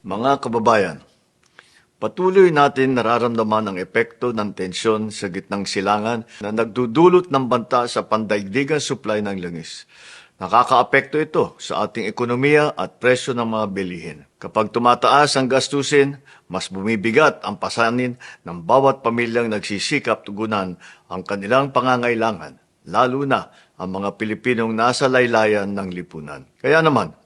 Mga kababayan, patuloy natin nararamdaman ang epekto ng tensyon sa gitnang silangan na nagdudulot ng banta sa pandaigdigang supply ng langis. Nakakaapekto ito sa ating ekonomiya at presyo ng mga bilihin. Kapag tumataas ang gastusin, mas bumibigat ang pasanin ng bawat pamilyang nagsisikap tugunan ang kanilang pangangailangan, lalo na ang mga Pilipinong nasa laylayan ng lipunan. Kaya naman,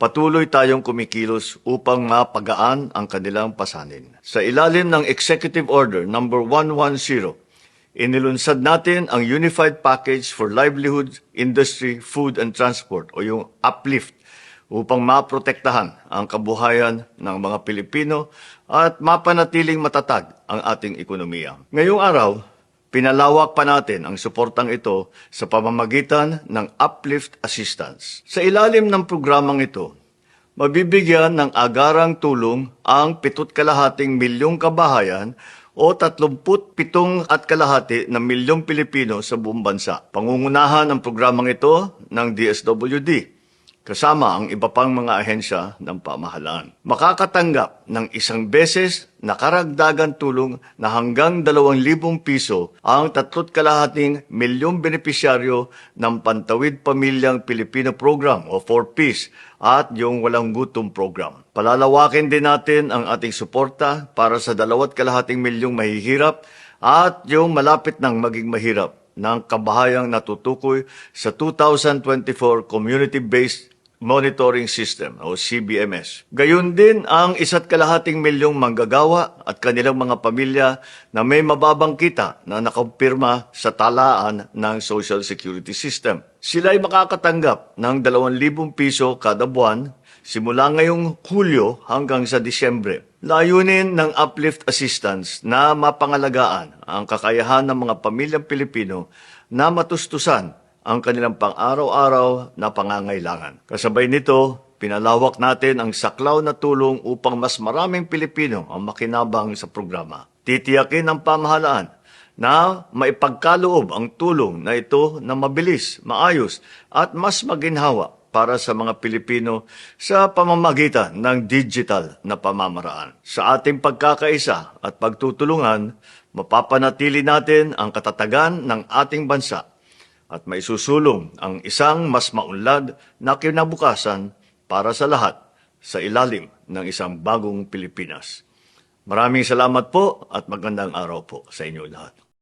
patuloy tayong kumikilos upang mapagaan ang kanilang pasanin. Sa ilalim ng Executive Order No. 110, inilunsad natin ang Unified Package for Livelihood, Industry, Food and Transport o yung UPLIFT upang maprotektahan ang kabuhayan ng mga Pilipino at mapanatiling matatag ang ating ekonomiya. Ngayong araw, pinalawak pa natin ang suportang ito sa pamamagitan ng Uplift Assistance. Sa ilalim ng programang ito, mabibigyan ng agarang tulong ang 7,5 milyong kabahayan o 37,500,000 milyong Pilipino sa buong bansa. Pangungunahan ang programang ito ng DSWD, kasama ang iba pang mga ahensya ng pamahalaan. Makakatanggap ng isang beses na karagdagang tulong na hanggang 2,000 piso ang 3,5 milyong benepisyaryo ng Pantawid Pamilyang Pilipino Program o 4Ps at yung Walang Gutom Program. Palalawakin din natin ang ating suporta para sa 2,5 milyong mahihirap at yung malapit nang maging mahirap ng kabahayang natutukoy sa 2024 Community-Based Monitoring System o CBMS. Gayon din ang 1,5 milyong manggagawa at kanilang mga pamilya na may mababang kita na nakampirma sa talaan ng Social Security System. Sila ay makakatanggap ng 2,000 piso kada buwan simula ngayong Hulyo hanggang sa Disyembre. Layunin ng Uplift Assistance na mapangalagaan ang kakayahan ng mga pamilyang Pilipino na matustusan ang kanilang pang-araw-araw na pangangailangan. Kasabay nito, pinalawak natin ang saklaw na tulong upang mas maraming Pilipino ang makinabang sa programa. Titiyakin ng pamahalaan na maipagkaloob ang tulong na ito na mabilis, maayos at mas maginhawa para sa mga Pilipino sa pamamagitan ng digital na pamamaraan. Sa ating pagkakaisa at pagtutulungan, mapapanatili natin ang katatagan ng ating bansa at maisusulong ang isang mas maunlad na kinabukasan para sa lahat sa ilalim ng isang bagong Pilipinas. Maraming salamat po at magandang araw po sa inyo lahat.